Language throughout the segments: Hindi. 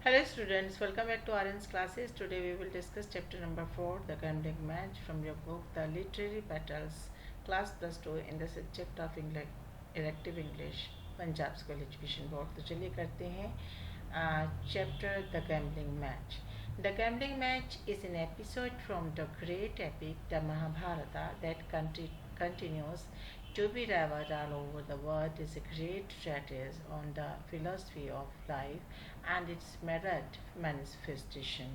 Hello students, welcome back to RN's classes. Today we will discuss chapter number 4, The Gambling Match from your book The Literary Battles, Class Plus 2 in the subject of English, Elective English, Punjab School Education Board. तो चलिए करते हैं chapter The Gambling Match. The Gambling Match is an episode from the great epic The Mahabharata that continues to be read all over the world is a great treatise on the philosophy of life and its merit manifestation.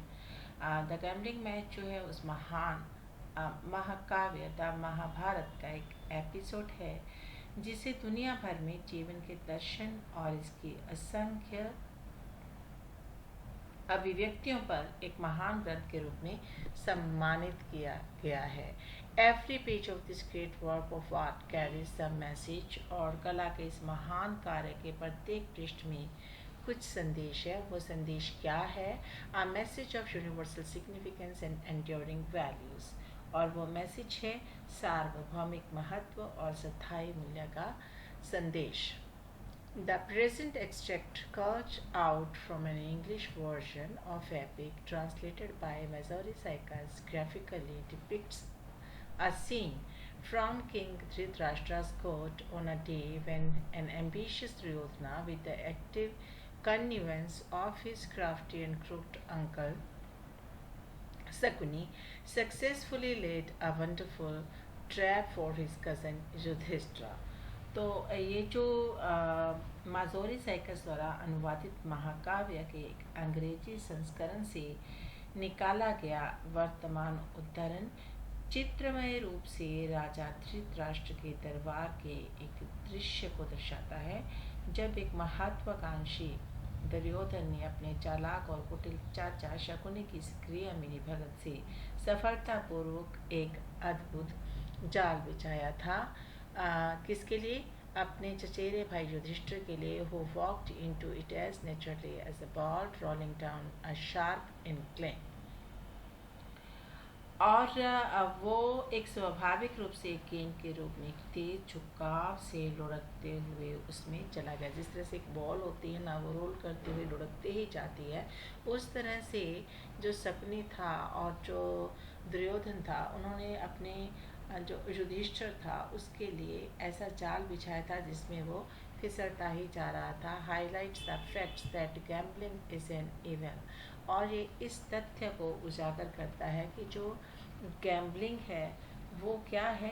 The gambling match जो है उस महान महाकाव्य द महाभारत का एक एपिसोड है जिसे दुनिया भर में जीवन के दर्शन और इसकी असंख्य अभिव्यक्तियों पर एक महान ग्रंथ के रूप में सम्मानित किया गया है. Every page of this great work of art carries the message और कला के इस महान कार्य के प्रत्येक पृष्ठ में कुछ संदेश है. वो संदेश क्या है? A message of universal significance and enduring values. और वो मैसेज है सार्वभौमिक महत्व और स्थायी मूल्य का संदेश. The present extract cut out from an English version of epic translated by Mazori Saikas graphically depicts a scene from King Dhritarashtra's court on a day when an ambitious Duryodhana, with the active connivance of his crafty and crooked uncle Sakuni, successfully laid a wonderful trap for his cousin Yudhishthira. तो ये जो माजोरी साइकस द्वारा अनुवादित महाकाव्य के एक अंग्रेजी संस्करण से निकाला गया वर्तमान उद्धरण चित्रमय रूप से राजा धृतराष्ट्र के दरबार के एक दृश्य को दर्शाता है जब एक महत्वाकांक्षी दुर्योधन ने अपने चालाक और कुटिल चाचा शकुनी की सक्रिय मिलीभगत से सफलतापूर्वक एक अद्भुत जाल बिछाया था. किसके लिए? अपने चचेरे भाई युधिष्ठिर के लिए. who walked into it as naturally as a ball rolling down a sharp incline. और वो एक स्वाभाविक रूप से गेंद के रूप में तेज झुकाव से लुढ़कते हुए उसमें चला गया. जिस तरह से एक बॉल होती है ना, वो रोल करते हुए लुढ़कते ही जाती है, उस तरह से जो शकुनी था और जो दुर्योधन था, उन्होंने अपने जो युधिष्ठिर था उसके लिए ऐसा जाल बिछाया था जिसमें वो फिसलता ही जा रहा था. Highlights the facts that gambling is an evil. और ये इस तथ्य को उजागर करता है कि जो गैम्बलिंग है वो क्या है?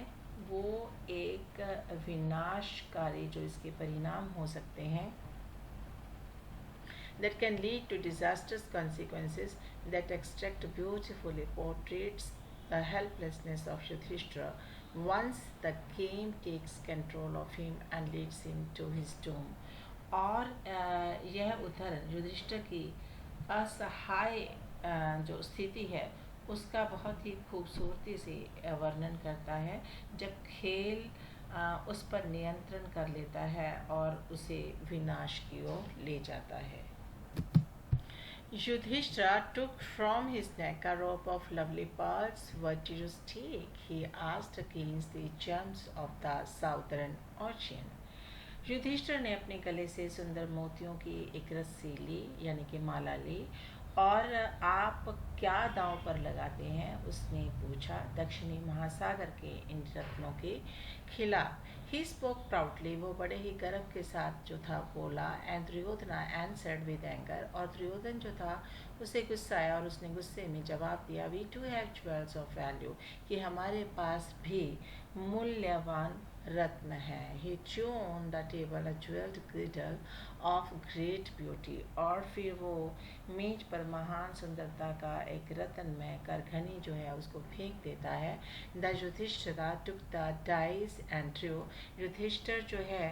वो एक विनाशकारी जो इसके परिणाम हो सकते हैं that can lead to disastrous consequences. That extract beautifully portrays the helplessness of Yudhishthira once the game takes control of him and leads him to his doom. और यह उदाहरण युधिष्ठिर की असहाय जो स्थिति है उसका बहुत ही खूबसूरती से वर्णन करता है जब खेल उस पर नियंत्रण कर लेता है और उसे विनाश की ओर ले जाता है. Yudhishthira took from his neck a rope of lovely pearls. What did you take? He asked against the gems of the southern ocean. Yudhishthir ने अपने गले से सुंदर मोतियों की एक रस्सी ली, यानी कि माला ली. और आप क्या दांव पर लगाते हैं? उसने पूछा. दक्षिणी महासागर के इन रत्नों के खिलाफ. He spoke proudly. वो बड़े ही गर्व के साथ जो था बोला. And Duryodhana answered with anger. और दुर्योधन जो था उसे गुस्सा आया और उसने गुस्से में जवाब दिया. We too have jewels of value. कि हमारे पास भी मूल्यवान रत्न है. He threw on the table a jeweled girdle of great beauty. और फिर वो मेज पर महान सुंदरता का एक रत्नमय करघनी जो है उसको फेंक देता है. The Yudhishthira took the dice and drew. Yudhishthir जो है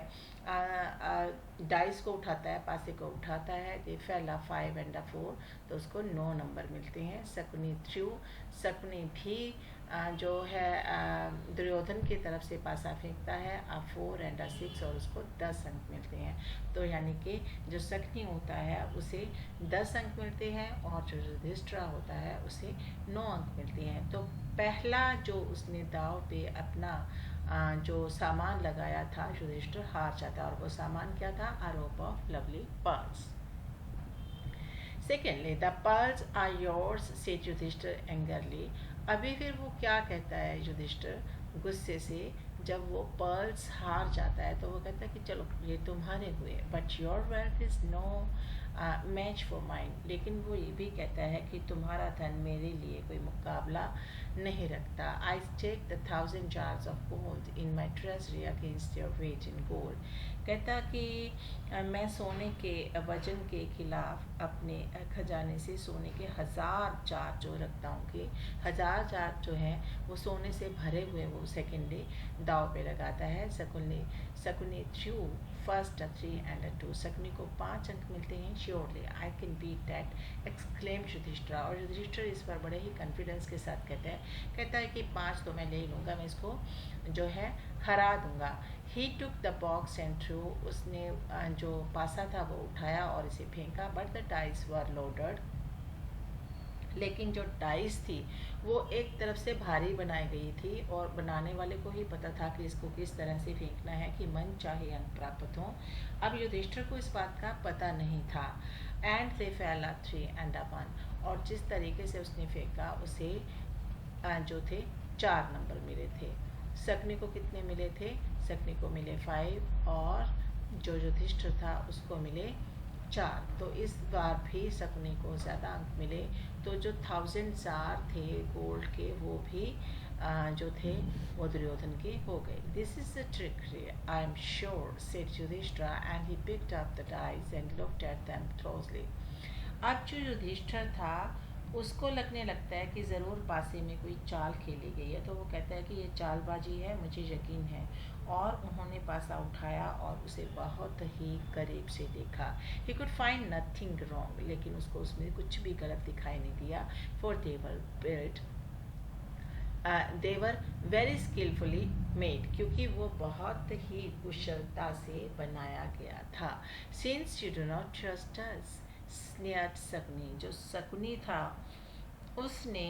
डाइस को उठाता है, पासे को उठाता है. दे फैला 5 and a 4, तो उसको 9 नंबर मिलते हैं. शकुनी थ्रू. शकुनी भी जो है दुर्योधन की तरफ से पासा फेंकता है. 4 and a 6 और उसको 10 अंक मिलते हैं. तो यानी कि जो शकुनी होता है उसे 10 अंक मिलते हैं और जो युधिष्ठिर होता है उसे 9 अंक मिलते हैं. तो पहला जो उसने दाव पे अपना जो सामान लगाया था युधिष्ठिर हार जाता है. और वो सामान क्या था? A rope of lovely pearls. Secondly the pearls are yours said Yudhishthira angrily. अभी फिर वो क्या कहता है युधिष्ठिर गुस्से से, जब वो पर्ल्स हार जाता है तो वो कहता है कि चलो ये तुम्हारे हुए, but your wealth is no match for mind. लेकिन वो ये भी कहता है कि तुम्हारा धन मेरे लिए कोई मुकाबला नहीं रखता। I take the 1,000 jars of gold in my treasury against your weight in gold. कहता कि मैं सोने के वजन के खिलाफ अपने खजाने से सोने के 1,000 जार जो रखता हूँ कि 1,000 जार जो है वो सोने से भरे हुए वो सेकेंडली दाव पे लगाता है। Shakuni threw first 3 and 2। Shakuni को 5 अंक मिलते हैं। Surely I can beat that exclaim Yudhishthira. और युधिष्ठिर इस पर बड़े ही कॉन्फिडेंस के साथ कहता है कि 5 तो मैं ले लूँगा, मैं इसको जो है हरा दूंगा। He took the box and threw. उसने जो पासा था वो उठाया और इसे फेंका। But the dice were loaded. लेकिन जो डाइस थी वो एक तरफ से भारी बनाई गई थी और बनाने वाले को ही पता था कि इसको किस तरह से फेंकना है कि मन चाहे अंक प्राप्त हो। अब युधिष्ठिर को इस बात का पता नहीं था। And they fail 3 and 1। और जिस तरीके से उसने फेंका उसे जो थे 4 नंबर मिले थे। शकुनी को कितने मिले थे? शकुनी को मिले 5 और जो युधिष्ठिर था उसको मिले 4। तो इस बार भी शकुनी को ज़्यादा अंक मिले। तो जो 1,000 जार थे गोल्ड के वो भी जो थे वो दुर्योधन के हो गए। This is the trick I am sure said Yudhishthira and he picked up the dice and looked at them closely. अब जो युधिष्ठिर था उसको लगता है कि ज़रूर पासे में कोई चाल खेली गई है, तो वो कहता है कि ये चालबाजी है, मुझे यकीन है। और उन्होंने पासा उठाया और उसे बहुत ही करीब से देखा। He could find nothing wrong. लेकिन उसको उसमें कुछ भी गलत दिखाई नहीं दिया। For they were built they were very skilfully made. क्योंकि वो बहुत ही कुशलता से बनाया गया था। Since you do not trust us स्नेहत शकुनी। जो शकुनी था उसने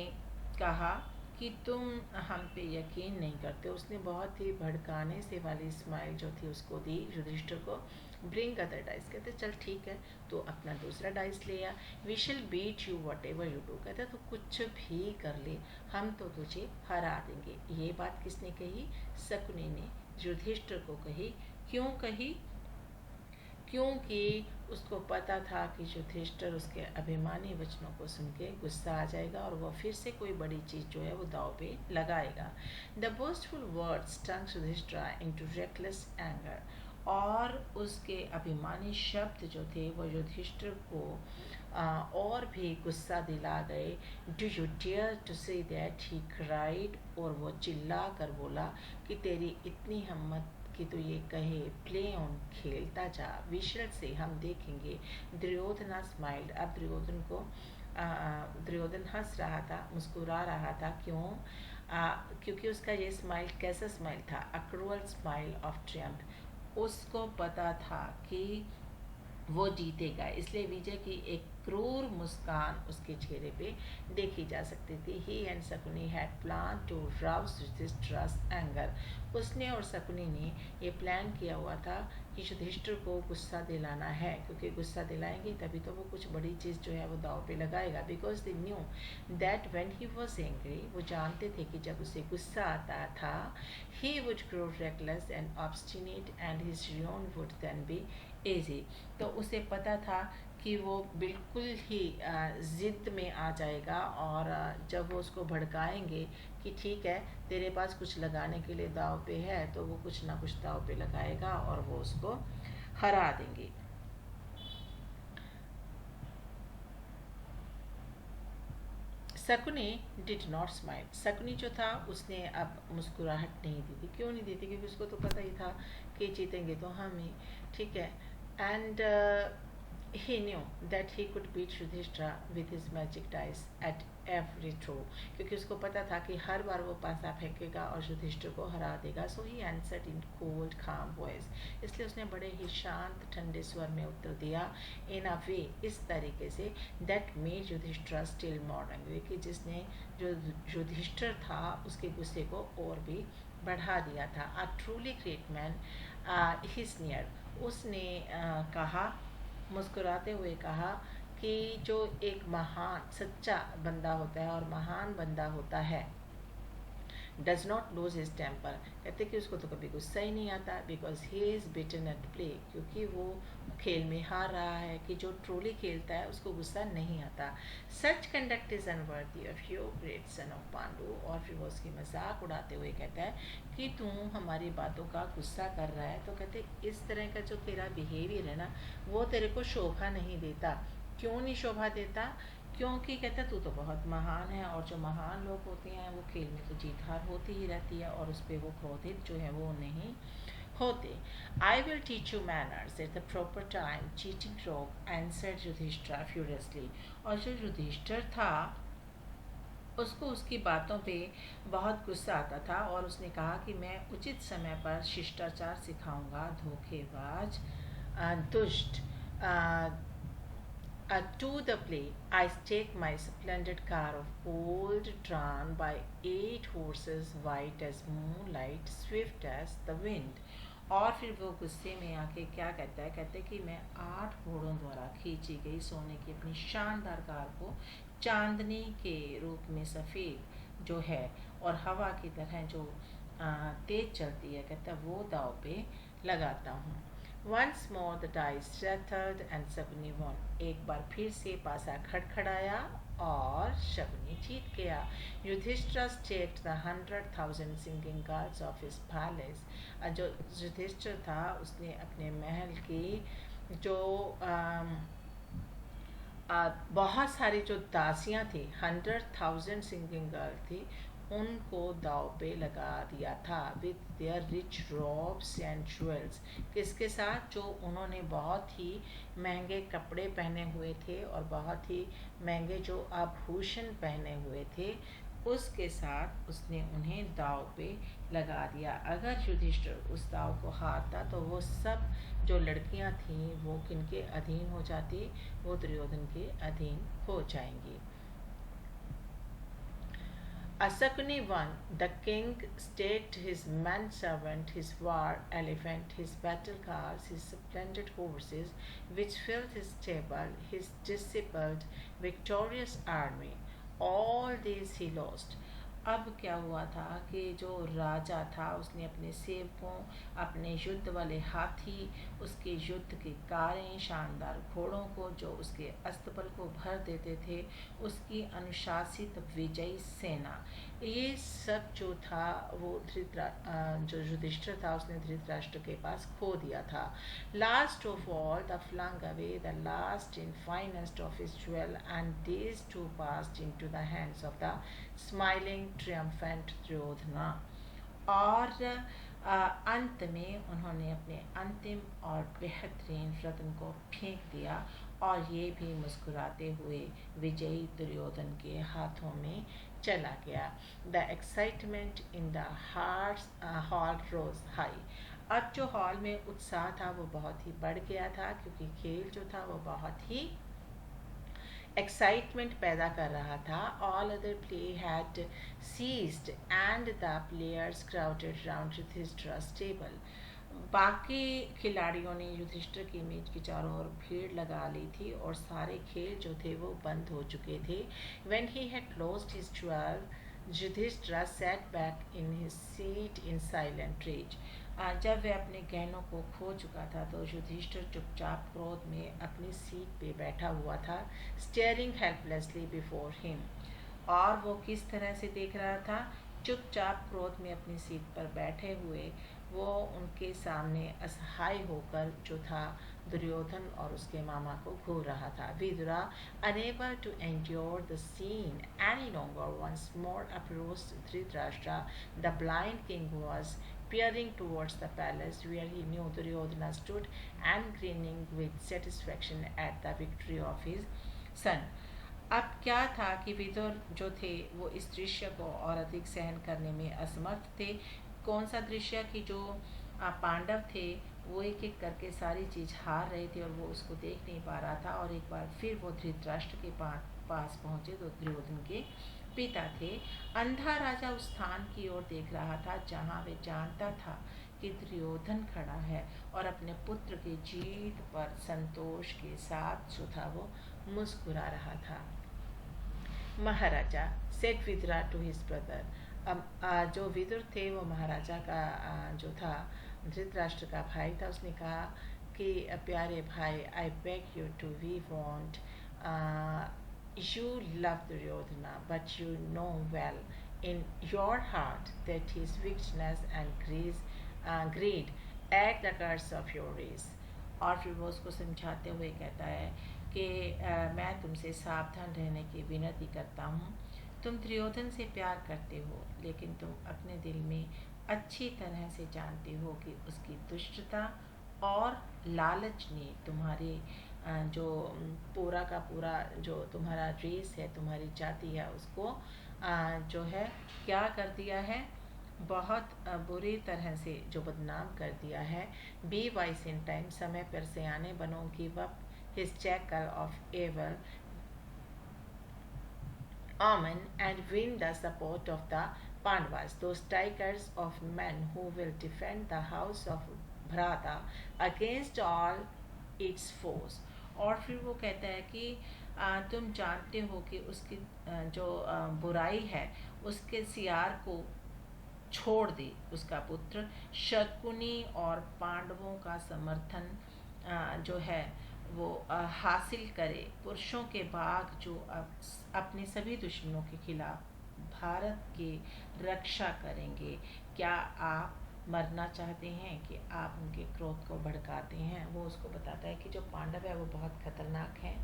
कहा कि तुम हम पे यकीन नहीं करते। उसने बहुत ही भड़काने से वाली स्माइल जो थी उसको दी युधिष्ठिर को। Bring other dice. कहते चल ठीक है तो अपना दूसरा डाइस ले आ। We shall beat you whatever you do. कहते तो कुछ भी कर ले हम तो तुझे हरा देंगे। ये बात किसने कही? शकुनी ने युधिष्ठिर को कही। क्यों कही? क्योंकि उसको पता था कि युधिष्ठिर उसके अभिमानी वचनों को सुन के गुस्सा आ जाएगा और वह फिर से कोई बड़ी चीज़ जो है वो दाव पे लगाएगा। The boastful words stung Yudhishthira into reckless anger. और उसके अभिमानी शब्द जो थे वो युधिष्ठिर को और भी गुस्सा दिला गए। Do you dare to say that he cried. और वो चिल्ला कर बोला कि तेरी इतनी हिम्मत कि तो ये कहे प्ले ऑन खेलता जा। विशल से हम देखेंगे। दुर्योधन स्माइल्ड। अब दुर्योधन हंस रहा था, मुस्कुरा रहा था। क्यों? क्योंकि उसका ये स्माइल कैसा स्माइल था? अ क्रूअल स्माइल ऑफ ट्रियम्फ। उसको पता था कि वो जीतेगा, इसलिए विजय की एक क्रूर मुस्कान उसके चेहरे पे देखी जा सकती थी। He and Shakuni had plan to rouse Yudhishthir's anger. उसने और शकुनी ने ये प्लान किया हुआ था कि युधिष्ठिर को गुस्सा दिलाना है, क्योंकि गुस्सा दिलाएंगे तभी तो वो कुछ बड़ी चीज़ जो है वो दाव पे लगाएगा। Because they knew that when he was angry. वो जानते थे कि जब उसे गुस्सा आता था he would grow reckless and obstinate and his ruin would then be easy। तो उसे पता था कि वो बिल्कुल ही ज़िद में आ जाएगा। और जब वो उसको भड़काएंगे कि ठीक है तेरे पास कुछ लगाने के लिए दाव पे है, तो वो कुछ ना कुछ दाव पे लगाएगा और वो उसको हरा देंगे। Shakuni did not smile. Shakuni जो था उसने अब मुस्कुराहट नहीं दी थी। क्यों नहीं दी थी? क्योंकि उसको तो पता ही था कि जीतेंगे तो हम ही, ठीक है। And he knew that he could beat Yudhishthira with his magic dice at every throw। क्योंकि उसको पता था कि हर बार वो पासा फेंकेगा और युधिष्ठिर को हरा देगा। So he answered in cold calm voice। इसलिए उसने बड़े ही शांत ठंडे स्वर में उत्तर दिया। in a way इस तरीके से that made Yudhishthira still more angry, कि जिसने जो युधिष्ठिर था उसके गुस्से को और भी बढ़ा दिया था। a truly great man he sneered। उसने कहा, मुस्कुराते हुए कहा कि जो एक महान सच्चा बंदा होता है और महान बंदा होता है does not lose his temper, कहते कि उसको तो कभी गुस्सा ही नहीं आता, because he is beaten at play, क्योंकि वो खेल में हार रहा है। कि जो ट्रूली खेलता है उसको गुस्सा नहीं आता। Such conduct is unworthy of you great son of Pandu. और फिर वो उसकी मजाक उड़ाते हुए कहता है कि तू हमारी बातों का गुस्सा कर रहा है, तो कहते इस तरह का जो तेरा बिहेवियर है ना वो तेरे को शोभा नहीं देता। क्यों नहीं शोभा देता? क्योंकि कहता तू तो बहुत महान है, और जो महान लोग होते हैं वो खेल में तो जीत हार होती ही रहती है, और उस पर वो क्रोधित जो है वो नहीं होते। I will teach you manners at the proper time, cheating रोग आंसर्ड युधिष्ठिर फ्यूरियसली। और जो युधिष्ठिर था उसको उसकी बातों पे बहुत गुस्सा आता था, और उसने कहा कि मैं उचित समय पर शिष्टाचार सिखाऊंगा। धोखेबाज, दुष्ट, to the play, I stake my splendid car of gold drawn by 8 horses, white as moonlight, swift as the wind. और फिर वो गुस्से में आके क्या कहता है? कहते कि मैं 8 घोड़ों द्वारा खींची गई सोने की अपनी शानदार कार को चांदनी के रूप में सफ़ेद जो है और हवा की तरह जो तेज चलती है, कहता वो दाव पे लगाता हूँ। Once more the dice rattled and Shabni won. एक बार फिर से पासा खड़खड़ाया और शबनी जीत गया। Yudhishthir staked the 100,000 singing girls of his palace. जो युधिष्ठिर था उसने अपने महल की जो बहुत सारी जो दासियां थी, 100,000 सिंगिंग गर्ल थी, उनको दाव पे लगा दिया था with their rich robes and jewels. किसके साथ? जो उन्होंने बहुत ही महंगे कपड़े पहने हुए थे और बहुत ही महंगे जो आभूषण पहने हुए थे, उसके साथ उसने उन्हें दाव पे लगा दिया। अगर युधिष्ठिर उस दाव को हारता तो वो सब जो लड़कियां थीं वो किनके अधीन हो जाती? वो दुर्योधन के अधीन हो जाएंगी। Asakuni won. The king staked his manservant, his war elephant, his battle cars, his splendid horses, which filled his stable, his discipled, victorious army. All these he lost. अब क्या हुआ था कि जो राजा था उसने अपने सेवकों, अपने युद्ध वाले हाथी, उसके युद्ध की कारें, शानदार घोड़ों को जो उसके अस्तबल को भर देते थे, उसकी अनुशासित विजयी सेना, ये सब जो था वो जो युधिष्ठिर था उसने धृतराष्ट्र के पास खो दिया था। Last of all the flung away the last and finest of his jewel, and these two passed into the hands of the smiling triumphant Duryodhana. और अंत में उन्होंने अपने अंतिम और बेहतरीन रत्न को फेंक दिया, और ये भी मुस्कुराते हुए विजयी दुर्योधन के हाथों में चला गया। The excitement in the hall rose high. अब जो हॉल में उत्साह था वो बहुत ही बढ़ गया था, क्योंकि खेल जो था वो बहुत ही एक्साइटमेंट पैदा कर रहा था। All other play had ceased and the players crowded round Yudhishthir's table. बाकी खिलाड़ियों ने युधिष्ठिर की मेज के चारों ओर भीड़ लगा ली थी और सारे खेल जो थे वो बंद हो चुके थे। When he had closed his 12, Yudhishthir sat back in his seat in silent rage. जब वह अपने गहनों को खो चुका था तो युधिष्ठिर चुपचाप क्रोध में अपनी सीट पे बैठा हुआ था, staring helplessly before him. और वो किस तरह से देख रहा था? चुपचाप क्रोध में अपनी सीट पर बैठे हुए वो उनके सामने असहाय होकर जो था दुर्योधन और उसके मामा को घूर रहा था। Vidura, unable to endure the scene any longer, once more approached Dhritarashtra. The blind king was peering towards the palace where he knew Duryodhana stood and grinning with satisfaction at the victory of his son. अब क्या था कि विदुर जो थे वो इस दृश्य को और अधिक सहन करने में असमर्थ थे। कौन सा दृश्य? कि जो पांडव थे वो एक एक करके सारी चीज़ हार रहे थे और वो उसको देख नहीं पा रहा था। और एक बार फिर वो धृतराष्ट्र के पास पहुँचे तो दुर्योधन के पिता थे। अंधा राजा उस स्थान की ओर देख रहा था जहाँ वे जानता था कि दुर्योधन खड़ा है, और अपने पुत्र की जीत पर संतोष के साथ जो था वो मुस्कुरा रहा था। Maharaja said Vidura to his brother. अब जो विदुर थे वो महाराजा का जो था धृतराष्ट्र का भाई था, उसने कहा कि प्यारे भाई, I beg you to we want you love Duryodhana but you know well in your heart that his weakness and greed at the curse of your race। और फिर वो उसको समझाते हुए कहता है कि मैं तुमसे सावधान रहने की विनती करता हूँ। तुम दुर्योधन से प्यार करते हो, लेकिन तुम अपने दिल में अच्छी तरह से जानते हो कि उसकी दुष्टता और लालच ने तुम्हारे जो पूरा का पूरा जो तुम्हारा रेस है, तुम्हारी जाति है, उसको जो है क्या कर दिया है, बहुत बुरी तरह से जो बदनाम कर दिया है। बी वाइस इन टाइम, समय पर सियाने बनो। Give up his jackal of evil omen and win the support of the Pandavas, those tigers of men who will defend the house of Bharata against all its foes। और फिर वो कहता है कि तुम जानते हो कि उसकी जो बुराई है, उसके सियार को छोड़ दे। उसका पुत्र शकुनी और पांडवों का समर्थन जो है वो हासिल करे। पुरुषों के बाग जो अपने सभी दुश्मनों के खिलाफ भारत की रक्षा करेंगे। क्या आप मरना चाहते हैं कि आप उनके क्रोध को भड़काते हैं? वो उसको बताता है कि जो पांडव है वो बहुत खतरनाक हैं,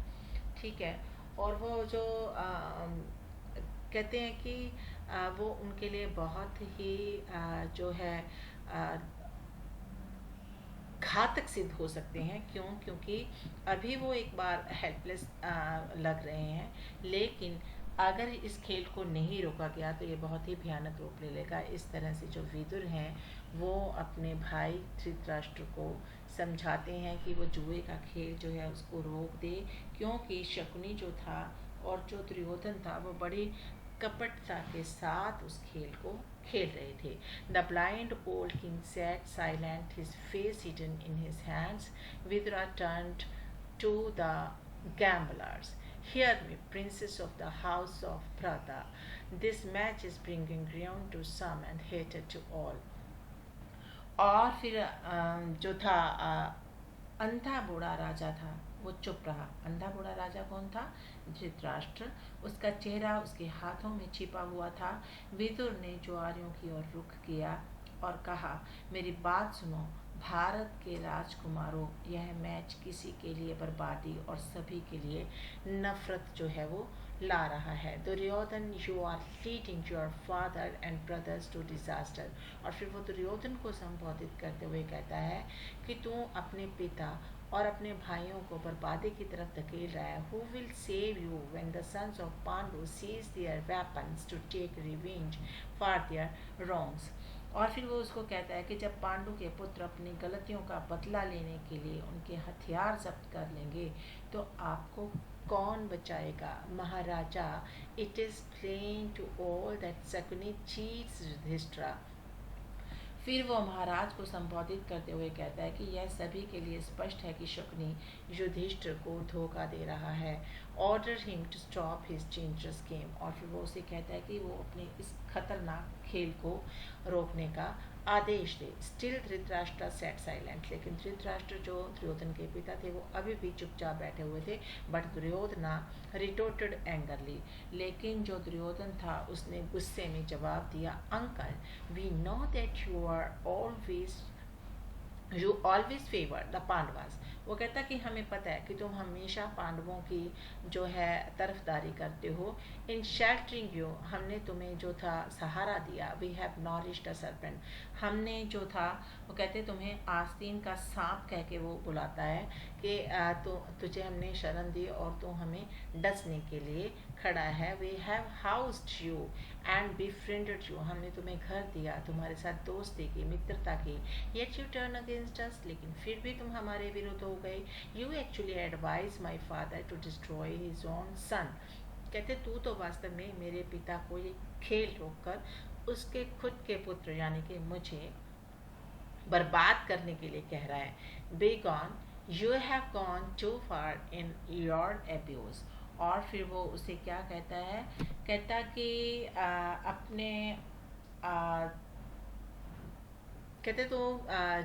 ठीक है, और वो जो कहते हैं कि वो उनके लिए बहुत ही जो है घातक सिद्ध हो सकते हैं। क्यों? क्योंकि अभी वो एक बार हेल्पलेस लग रहे हैं, लेकिन अगर इस खेल को नहीं रोका गया तो ये बहुत ही भयानक रूप ले लेगा। इस तरह से जो विदुर हैं वो अपने भाई धृतराष्ट्र को समझाते हैं कि वो जुए का खेल जो है उसको रोक दे, क्योंकि शकुनी जो था और जो दुर्योधन था वो बड़ी कपटता के साथ उस खेल को खेल रहे थे। The blind old king sat silent, his face hidden in his hands. Vidura turned to the gamblers. Hear me, princes of the house of Bharata. This match is bringing ruin to some and hatred to all। और फिर जो था अंधा बूढ़ा राजा था, वो चुप रहा। अंधा बूढ़ा राजा कौन था? धृतराष्ट्र। उसका चेहरा उसके हाथों में छिपा हुआ था। विदुर ने ज्वारियों की ओर रुख किया और कहा, मेरी बात सुनो भारत के राजकुमारों, यह मैच किसी के लिए बर्बादी और सभी के लिए नफरत जो है वो ला रहा है। Duryodhan, you are leading your father and brothers to disaster. और फिर वो दुर्योधन को संबोधित करते हुए कहता है कि तू अपने पिता और अपने भाइयों को बर्बादी की तरफ धकेल रहा है। Who will save you when the sons of Pandu seize their weapons to take revenge for their wrongs? और फिर वो उसको कहता है कि जब पांडु के पुत्र अपनी गलतियों का बदला लेने के लिए उनके हथियार जब्त कर लेंगे तो आपको कौन बचाएगा? महाराजा, it is plain to all that Sakuni cheats Yudhishthira। फिर वो महाराज को संबोधित करते हुए कहता है कि यह सभी के लिए स्पष्ट है कि शकुनी युधिष्ठिर को धोखा दे रहा है। Order him to stop his dangerous game. और फिर वो उसे कहता है कि वो अपने इस खतरनाक खेल को रोकने का आदेश दे। Still Dhritarashtra sat silent. लेकिन धृतराष्ट्र जो दुर्योधन के पिता थे वो अभी भी चुपचाप बैठे हुए थे। But Duryodhana retorted angrily. लेकिन जो दुर्योधन था उसने गुस्से में जवाब दिया, uncle, we know that you always favour the Pandavas. वो कहता कि हमें पता है कि तुम हमेशा पांडवों की जो है तरफदारी करते हो। इन शेल्टरिंग यू, हमने तुम्हें जो था सहारा दिया। वी हैव नॉरिश्ड अ सर्पेंट, हमने जो था वो कहते तुम्हें आस्तीन का सांप कह के वो बुलाता है कि तो तुझे हमने शरण दी और तू हमें डसने के लिए खड़ा है। We have housed you and befriended you, हमने तुम्हें घर दिया, तुम्हारे साथ दोस्ती की, मित्रता की। Yet you turn against us, लेकिन फिर भी तुम हमारे विरुद्ध हो गए। You actually advise my father to destroy his own son. कहते तू तो वास्तव में मेरे पिता को ये खेल रोककर उसके खुद के पुत्र यानी कि मुझे बर्बाद करने के लिए कह रहा है। Be gone, you have gone too far in your abuse. और फिर वो उसे क्या कहता है, कहता कि अपने आ, कहते तो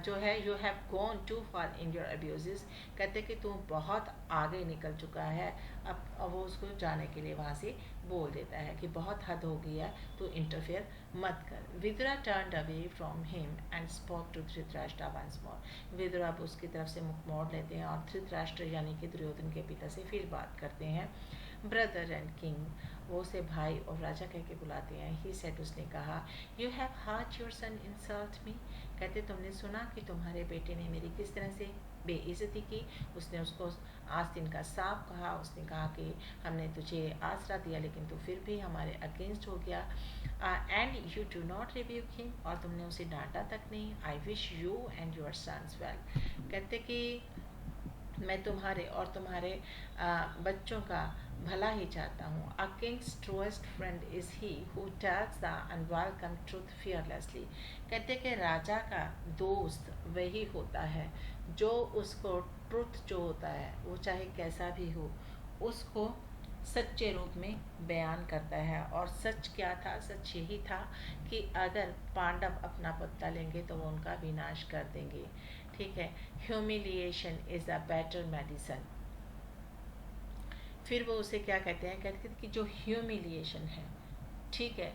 जो है you have gone too far in your abuses, कहते कि तू बहुत आगे निकल चुका है। अब वो उसको जाने के लिए वहाँ से बोल देता है कि बहुत हद हो गई है, तो इंटरफेयर मत कर। Vidura turned away from him and spoke to Dhritarashtra once more. Vidura अब उसकी तरफ से मुख मोड़ लेते हैं और धृतराष्ट्र यानी कि दुर्योधन के पिता से फिर बात करते हैं। ब्रदर एंड किंग, वो उसे भाई और राजा कह के बुलाते हैं। ही सेड, उसने कहा, you have hurt your son insult me. कहते तुमने सुना कि तुम्हारे बेटे ने मेरी किस तरह से बेइज्जती की। उसने उसको आस्तीन का सांप कहा। उसने कहा कि हमने तुझे आसरा दिया लेकिन तू फिर भी हमारे अगेंस्ट हो गया। And you do not rebuke him, और तुमने उसे डांटा तक नहीं। I wish you and your sons well. कहते कि मैं तुम्हारे और तुम्हारे बच्चों का भला ही चाहता हूँ। A king's truest friend is he who tells the unwelcome truth fearlessly. कहते कि राजा का दोस्त वही होता है जो उसको ट्रूथ जो होता है वो चाहे कैसा भी हो उसको सच्चे रूप में बयान करता है। और सच क्या था, सच यही था कि अगर पांडव अपना बदला लेंगे तो वो उनका विनाश कर देंगे। ठीक है, humiliation is a better medicine. फिर वो उसे क्या कहते हैं, कहते हैं कि जो ह्यूमिलिएशन है, ठीक है,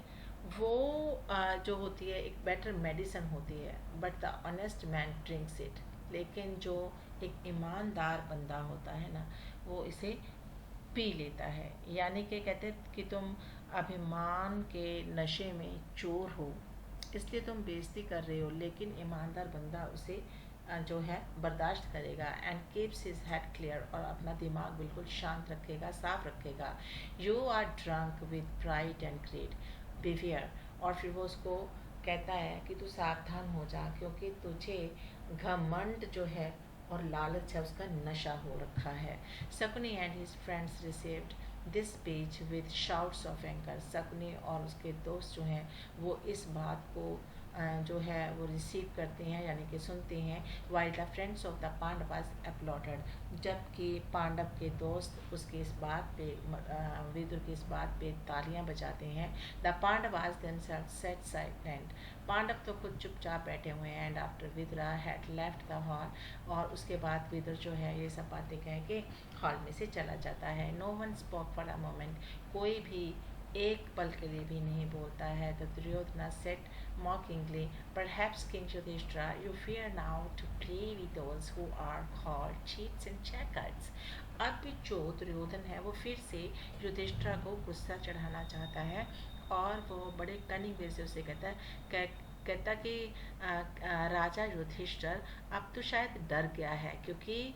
वो जो होती है एक बेटर मेडिसिन होती है, but the honest man drinks it. लेकिन जो एक ईमानदार बंदा होता है ना, वो इसे पी लेता है। यानी कि कहते हैं कि तुम अभिमान के नशे में चोर हो, इसलिए तुम बेइज्जती कर रहे हो, लेकिन ईमानदार बंदा उसे जो है बर्दाश्त करेगा। And keeps his head clear, और अपना दिमाग बिल्कुल शांत रखेगा, साफ रखेगा। You are drunk with pride and grade behaviour. और फिर वो उसको कहता है कि तू सावधान हो जा, क्योंकि तुझे घमंड जो है और लालच है उसका नशा हो रखा है। Shakuni and his friends received this speech with shouts of anchor. Shakuni और उसके दोस्त जो हैं वो इस बात को जो है वो रिसीव करते हैं यानी कि सुनते हैं। While the friends of the Pandavas uploaded, जबकि पांडव के दोस्त उसके इस बात पे विदुर की इस बात पे तालियां बजाते हैं। The Pandavas themselves sat silent, Pandav तो खुद चुपचाप बैठे हुए हैं। And after Vidura had left the hall, और उसके बाद विदुर जो है ये सब बातें कह के हॉल में से चला जाता है। No one spoke for a moment, कोई भी एक पल के लिए भी नहीं बोलता है। The Duryodhana set mockingly, perhaps King Yudhishthira, you fear now to play with those who are called cheats and checkers. अब जो दुर्योधन है वो फिर से युधिष्ठिर को गुस्सा चढ़ाना चाहता है, और वो बड़े कनिंग वे से उसे कहता है, कहता कि राजा युधिष्ठिर अब तो शायद डर गया है, क्योंकि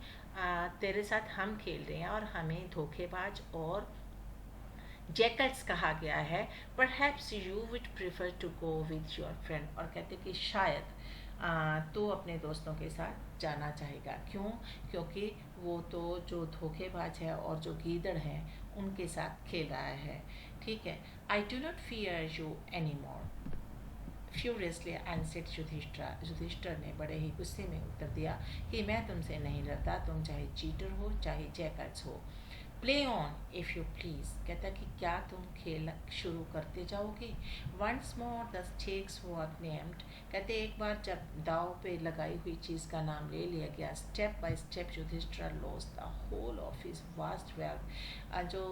तेरे साथ हम खेल रहे हैं और हमें धोखेबाज और जैकल्स कहा गया है। Perhaps you would prefer to go with your friend, और कहते कि शायद तो अपने दोस्तों के साथ जाना चाहेगा। क्यों? क्योंकि वो तो जो धोखेबाज है और जो गीदड़ है उनके साथ खेल रहा है। ठीक है, I do not fear you any more furiously answered Yudhishthira. Yudhishthira ने बड़े ही गुस्से में उत्तर दिया कि मैं तुमसे नहीं डरता, तुम चाहे चीटर हो चाहे जैकट्स हो। Play on if you please, कहता कि क्या तुम खेल शुरू करते जाओगे। Once more the stakes were named, कहते एक बार जब दाव पे लगाई हुई चीज़ का नाम ले लिया गया, step by step Yudhishthira lost the whole of his vast wealth. जो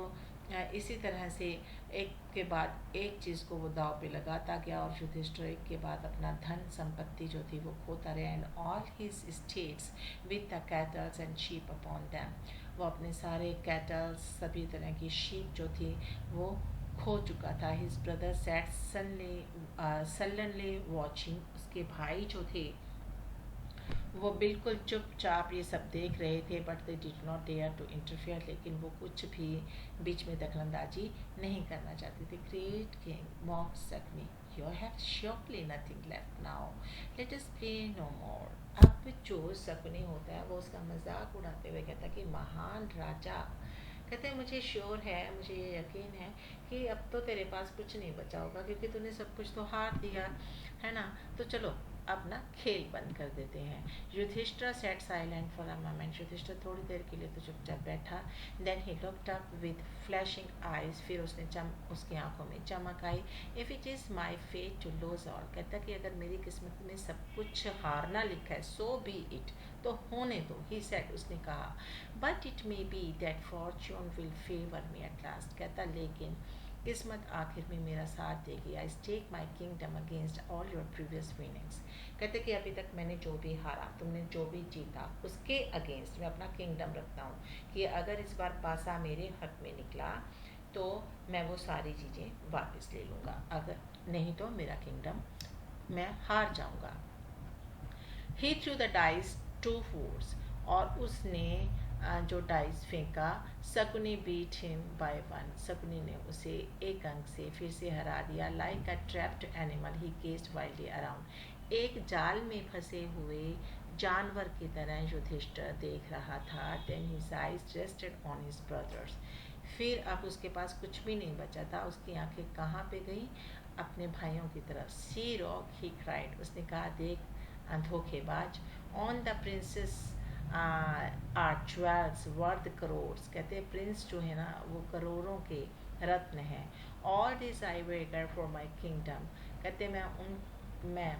इसी तरह से एक के बाद एक चीज़ को वो दाव पे लगाता गया, और युधिष्ठिर एक के बाद अपना धन संपत्ति जो थी वो खोता रहा। And all his states with the kettles and sheep upon them, वो अपने सारे कैटल्स सभी तरह की शीप जो थी वो खो चुका था। हिज ब्रदर सैट सल्लनली वॉचिंग, उसके भाई जो थे वो बिल्कुल चुपचाप ये सब देख रहे थे। But they did not dare to interfere, लेकिन वो कुछ भी बीच में दखलंदाजी नहीं करना चाहते थे। Great king mock Shakuni, you have surely nothing left now, let us play no more. अब जो शकुनी होता है वो उसका मजाक उड़ाते हुए कहता है कि महान राजा, कहते हैं मुझे श्योर है, मुझे ये यकीन है कि अब तो तेरे पास कुछ नहीं बचा होगा, क्योंकि तूने सब कुछ तो हार दिया है ना। तो चलो अब ना खेल बंद कर देते हैं। Yudhishthira sat silent for a moment, Yudhishthira थोड़ी देर के लिए तो चुपचाप बैठा। Then he looked up with flashing eyes, फिर उसकी आंखों में चमक आई। If it is my fate to lose all, कहता कि अगर मेरी किस्मत में सब कुछ हारना लिखा है, सो बी इट, तो होने दो। ही सेड, उसने कहा, but it may be that fortune will favour me at last, कहता लेकिन किस्मत आखिर में मेरा साथ देगी। I stake my kingdom against all your previous winnings, कहते कि अभी तक मैंने जो भी हारा, तुमने जो भी जीता, उसके अगेंस्ट मैं अपना किंगडम रखता हूँ कि अगर इस बार पासा मेरे हक में निकला तो मैं वो सारी चीज़ें वापस ले लूँगा, अगर नहीं तो मेरा किंगडम मैं हार जाऊँगा। He threw the dice to force, और उसने जो डाइस फेंका, Shakuni beat him by one, Shakuni ने उसे एक अंक से फिर से हरा दिया। Like a trapped animal he gazed wildly around, एक जाल में फंसे हुए जानवर की तरह युधिष्ठिर देख रहा था। Then his eyes rested on his brothers, फिर अब उसके पास कुछ भी नहीं बचा था, उसकी आंखें कहाँ पे गई, अपने भाइयों की तरफ। सी रॉक ही क्राइड, उसने कहा देख धोखेबाज, on the princes are jewels worth crores, कहते हैं प्रिंस जो है ना वो करोड़ों के रत्न हैं। All this I wager for my kingdom, कहते मैं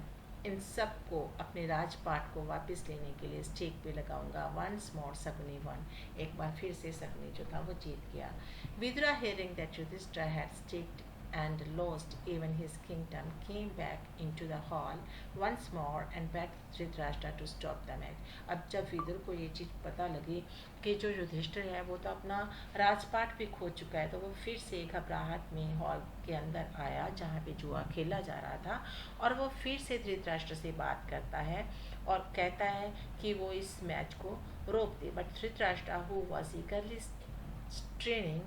इन सब को, अपने राजपाट को वापस लेने के लिए स्टेक पे लगाऊंगा। वंस मोर शकुनी वन, एक बार फिर से शकुनी जो था वो जीत गया। Vidura hearing that Yudhishthira had staked and lost even his kingdom came back into the hall once more and begged Dhritarashtra to stop the match. अब जब विदुर को ये चीज़ पता लगी कि जो युधिष्ठिर है वो तो अपना राजपाट भी खो चुका है, तो वो फिर से घबराहट में हॉल के अंदर आया जहाँ पे जुआ खेला जा रहा था, और वो फिर से धृतराष्ट्र से बात करता है और कहता है कि वो इस मैच को रोक दे। But Dhritarashtra, who was eagerly straining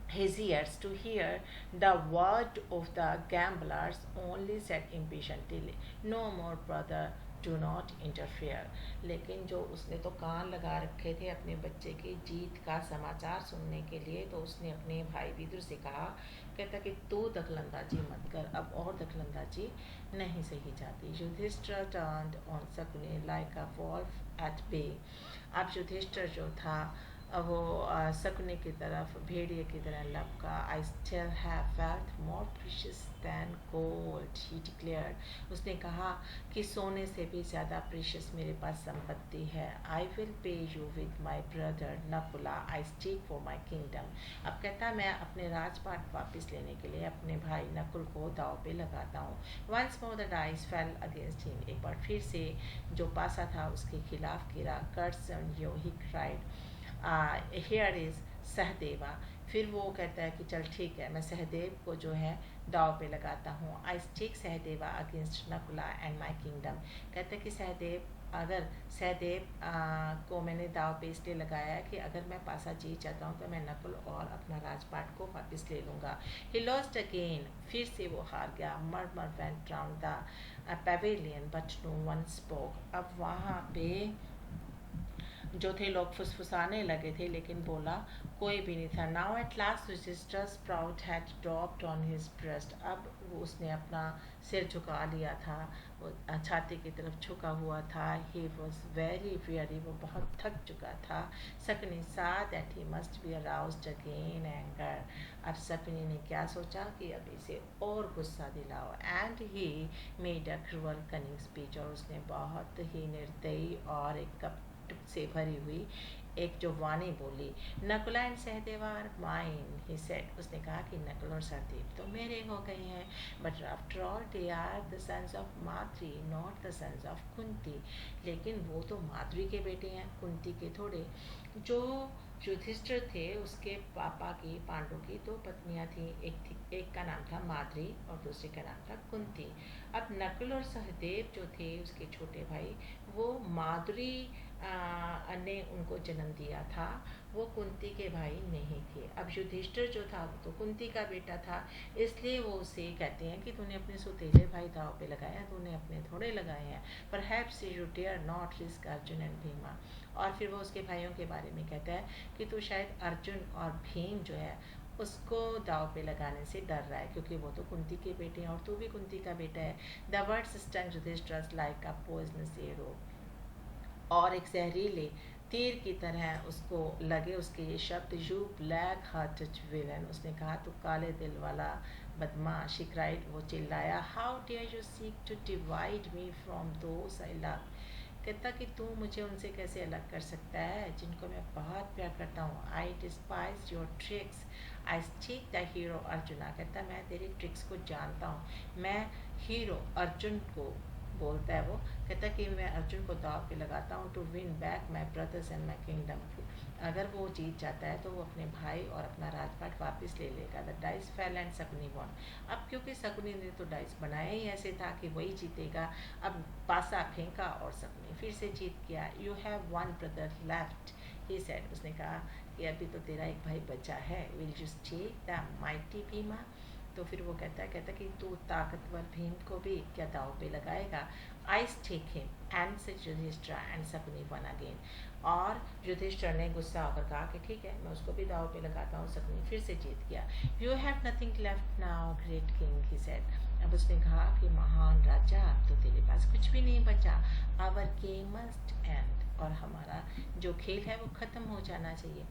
his ears to hear the word of the gamblers, only said impatiently, no more brother, do not interfere। लेकिन जो उसने तो कान लगा रखे थे अपने बच्चे की जीत का समाचार सुनने के लिए, तो उसने अपने भाई विदुर से कहा, कहता कि तू दखलंदाजी मत कर, अब और दखलंदाजी नहीं सही जाती। Yudhishthir turned on Shakuni like a wolf at bay, अब युधिष्ठिर जो था वो शकुनी की तरफ भेड़िए की तरह लपका। I still have wealth more precious than gold, he declared, उसने कहा कि सोने से भी ज़्यादा प्रीशियस मेरे पास संपत्ति है। I will pay you with my brother Nakula, I stake for my kingdom, अब कहता मैं अपने राजपाट वापस लेने के लिए अपने भाई नकुल को दाव पे लगाता हूँ। Once more the dice fell against him, एक बार फिर से जो पासा था उसके खिलाफ गिरा। Curse on you, he cried, here is Sahadeva, फिर वो कहता है कि चल ठीक है, मैं सहदेव को जो है दाव पे लगाता हूँ। I stake Sahadeva against Nakula and my kingdom, कहते हैं कि सहदेव को मैंने दाव पे इसलिए लगाया है कि अगर मैं पासा जीत जाता हूँ तो मैं नकुल और अपना राजपाट को वापस ले लूँगा। ही लॉस्ट अगेन, फिर से वो हार गया। Murmur went round the pavilion but no one spoke, अब वहाँ पे जो थे लोग फुसफुसाने लगे थे लेकिन बोला कोई भी नहीं था। Now at last visitor sprout had dropped on his breast, अब उसने अपना सिर झुका लिया था, वो छाती की तरफ झुका हुआ था। ही वॉज वेरी वेरी, वो बहुत थक चुका था। शकुनी सा that he must be aroused again anger, अब शकुनी ने क्या सोचा कि अब इसे और गुस्सा दिलाओ। And he made a cruel cunning speech, और उसने बहुत ही निर्दयी और एक कपट से भरी हुई एक जो वाणी बोली। Nakula and Sahadev are mine, he said, उसने कहा कि नकुल और सहदेव तो मेरे हो गए हैं, but after all they are the sons of Madri not the sons of Kunti, लेकिन वो तो माद्री के बेटे हैं, कुंती के थोड़े। जो युधिष्ठिर थे उसके पापा की, पांडु की दो पत्नियां थी, एक का नाम था माद्री और दूसरे का नाम था कुंती। अब नकुल और सहदेव जो थे उसके छोटे भाई, वो माद्री ने उनको जन्म दिया था, वो कुंती के भाई नहीं थे। अब युधिष्ठिर जो था वो तो कुंती का बेटा था, इसलिए वो उसे कहते हैं कि तूने अपने सौतेले भाई दाव पे लगाया, तूने अपने थोड़े लगाए हैं। Perhaps you dare not risk Arjun and Bhima, और फिर वो उसके भाइयों के बारे में कहता है कि तू शायद अर्जुन और भीम जो है उसको दाव पे लगाने से डर रहा है, क्योंकि वो तो कुंती के बेटे हैं और तू भी कुंती का बेटा है। The words stung Yudhishthira like a poisonous arrow, और एक जहरीले तीर की तरह उसको लगे उसके ये शब्द। यू ब्लैक हार्टेड विलन, उसने कहा तू काले दिल वाला बदमाश। ही क्राइड, वो चिल्लाया, how dare you seek to divide me from those I love. कहता कि तू मुझे उनसे कैसे अलग कर सकता है जिनको मैं बहुत प्यार करता हूँ। I despise your tricks, I stake the hero Arjuna. कहता मैं तेरी ट्रिक्स को जानता हूँ। मैं हीरो अर्जुन को बोलता है वो, कहता कि मैं अर्जुन को दाव पे लगाता हूँ to win back my brothers and my kingdom. अगर वो जीत जाता है तो वो अपने भाई और अपना राजपाट वापस ले लेगा। The dice fell and Shakuni won. अब क्योंकि शकुनी ने तो डाइस बनाया ही ऐसे था कि वही जीतेगा, अब पासा फेंका और शकुनी फिर से जीत गया। You have one brother left, he said, उसने कहा कि अभी तो तेरा एक भाई बचा है। Will you take the mighty Bhima. तो फिर वो कहता है कि तू ताकतवर भीम को भी क्या दाव पे लगाएगा। I take him and said Yudhishthira and Shakuni won again. और युधिष्ठिर ने गुस्सा होकर कहा कि ठीक है, मैं उसको भी दाव पे लगाता हूँ। शकुनी फिर से जीत गया। You have nothing left now great king, he said. अब उसने कहा कि महान राजा, अब तो तेरे पास कुछ भी नहीं बचा। आवर गेम मस्ट एंड, और हमारा जो खेल है वो खत्म हो जाना चाहिए।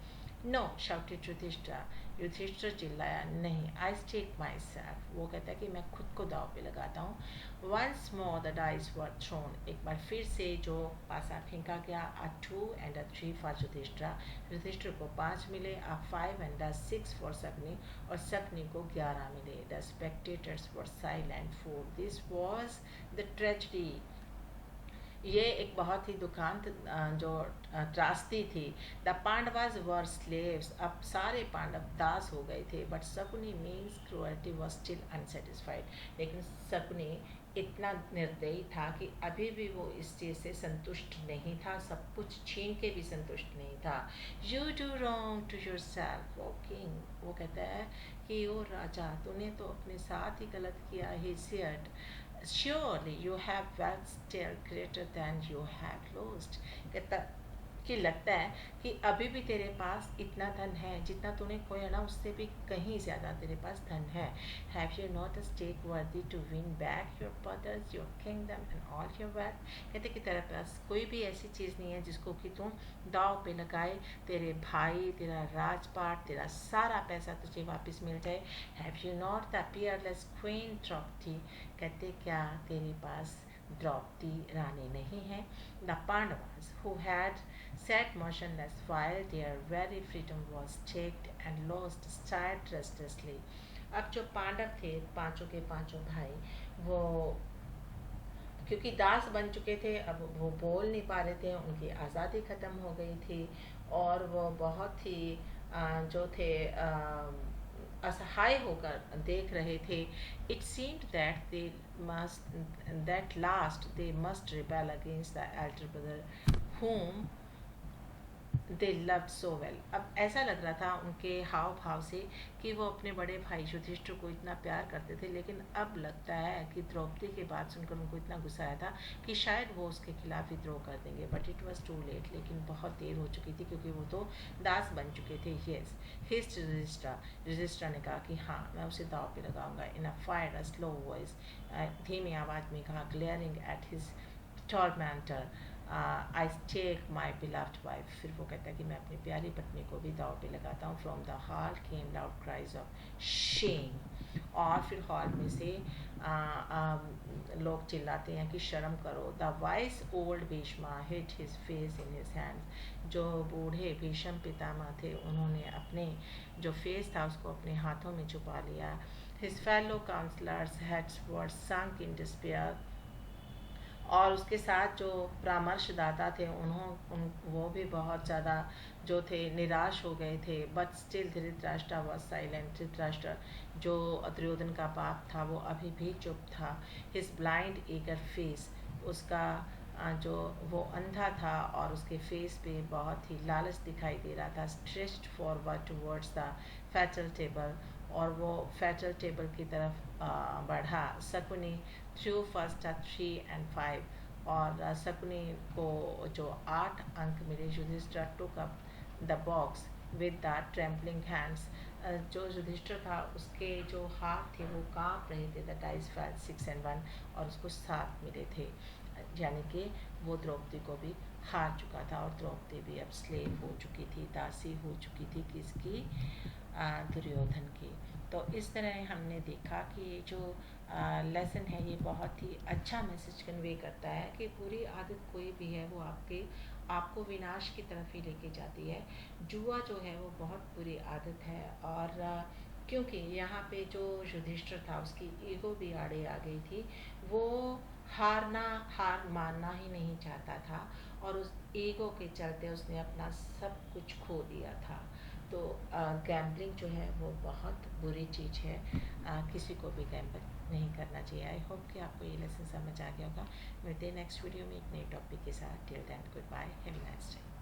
नो शाउटेड युधिष्ठिर, युधिष्ठिर चिल्लाया, नहीं। आई स्टेक माई सेल्फ, वो कहता है कि मैं खुद को दाव पे लगाता हूँ। Once more the dice were thrown, एक बार फिर से जो पासा फेंका गया। A 2 and a 3 for Yudhishthira, Yudhishthira को 5 मिले। A 5 and a 6 for Shakuni, और शकुनी को 11 मिले। The spectators were silent for this was the tragedy. ये एक बहुत ही दुखांत जो त्रासदी थी। द पांडवाज वर स्लेव्स, अब सारे पांडव दास हो गए थे। But Shakuni means cruelty was still unsatisfied, लेकिन शकुनी इतना निर्दयी था कि अभी भी वो इस चीज़ से संतुष्ट नहीं था, सब कुछ छीन के भी संतुष्ट नहीं था। You do wrong to your self O king, वो कहता है कि ओ राजा, तूने तो अपने साथ ही गलत किया। He said, surely you have wealth still greater than you have lost। कहता कि लगता है कि अभी भी तेरे पास इतना धन है, जितना तूने खोया ना उससे भी कहीं ज़्यादा तेरे पास धन है। Have you not a stake worthy to win back your brothers your kingdom and all your wealth. कहते कि तेरे पास कोई भी ऐसी चीज़ नहीं है जिसको कि तुम दाव पे लगाए, तेरे भाई, तेरा राजपाट, तेरा सारा पैसा तुझे वापस मिल जाए। Have you not the peerless queen Draupadi, कहते क्या तेरे पास द्रौपदी रानी नहीं है। The Pandavas who had sat motionless while their very freedom was checked and lost stared restlessly। अब जो पांडव थे, पांचों के पांचों भाई, वो क्योंकि दास बन चुके थे, अब वो बोल नहीं पा रहे थे, उनकी आज़ादी ख़त्म हो गई थी और वो बहुत ही जो थे असहाय होकर देख रहे थे। It seemed that they must that last they must rebel against the Elder brother whom they love so well. अब ऐसा लग रहा था उनके हाव भाव से कि वो अपने बड़े भाई युधिष्ठिर को इतना प्यार करते थे, लेकिन अब लगता है कि द्रौपदी की बात सुनकर उनको इतना गुस्सा आया था कि शायद वो उसके खिलाफ विद्रोह कर देंगे। But it was too late, लेकिन बहुत देर हो चुकी थी क्योंकि वो तो दास बन चुके थे। येस हिस्ट युधिष्ठिर, युधिष्ठिर ने कहा कि हाँ मैं उसे दाव पे लगाऊंगा। In a fire a slow voice, धीमी आवाज़ में कहा, glaring at his tormentor, I take my beloved wife. फिर वो कहता है कि मैं अपनी प्यारी पत्नी को भी दाव पे लगाता हूँ। From the hall came loud cries of shame, और फिर हॉल में से लोग चिल्लाते हैं कि शर्म करो। The vice old Bheeshma hit his face in his hand, जो बूढ़े भीष्म पितामह थे उन्होंने अपने जो फेस था उसको अपने हाथों में छुपा लिया। His fellow counsellors heads were sunk in despair, और उसके साथ जो परामर्शदाता थे वो भी बहुत ज़्यादा जो थे निराश हो गए थे। But still Dhritarashtra was silent, Dhritarashtra जो दुर्योधन का बाप था वो अभी भी चुप था। हिज ब्लाइंड ईगर फेस, उसका जो वो अंधा था और उसके फेस पे बहुत ही लालच दिखाई दे रहा था। Stretched forward towards the fatal table, और वो फैटल टेबल की तरफ बढ़ा। शकुनी थ्रू फर्स्ट 3 and 5, और शकुनी को जो 8 अंक मिले। Yudhishthira took up the box with the trembling hands, जो युधिष्ठिर था उसके जो हाथ थे वो कांप रहे थे, द डाइस फेल 6 and 1, और उसको 7 मिले थे, यानी कि वो द्रौपदी को भी हार चुका था, और द्रौपदी भी अब स्लेव हो चुकी थी, दासी हो चुकी थी किसकी, दुर्योधन की। तो इस तरह हमने देखा कि ये जो लेसन है ये बहुत ही अच्छा मैसेज कन्वे करता है कि बुरी आदत कोई भी है वो आपको विनाश की तरफ ही लेके जाती है। जुआ जो है वो बहुत बुरी आदत है, और क्योंकि यहाँ पे जो युधिष्ठिर था उसकी ईगो भी आड़े आ गई थी, वो हार मानना ही नहीं चाहता था, और उस ईगो के चलते उसने अपना सब कुछ खो दिया था। तो गैम्बलिंग जो है वो बहुत बुरी चीज़ है, किसी को भी गैम्बल नहीं करना चाहिए। आई होप कि आपको ये लेसन समझ आ गया होगा। मिलते हैं नेक्स्ट वीडियो में एक नए टॉपिक के साथ। Till then goodbye, have a nice day.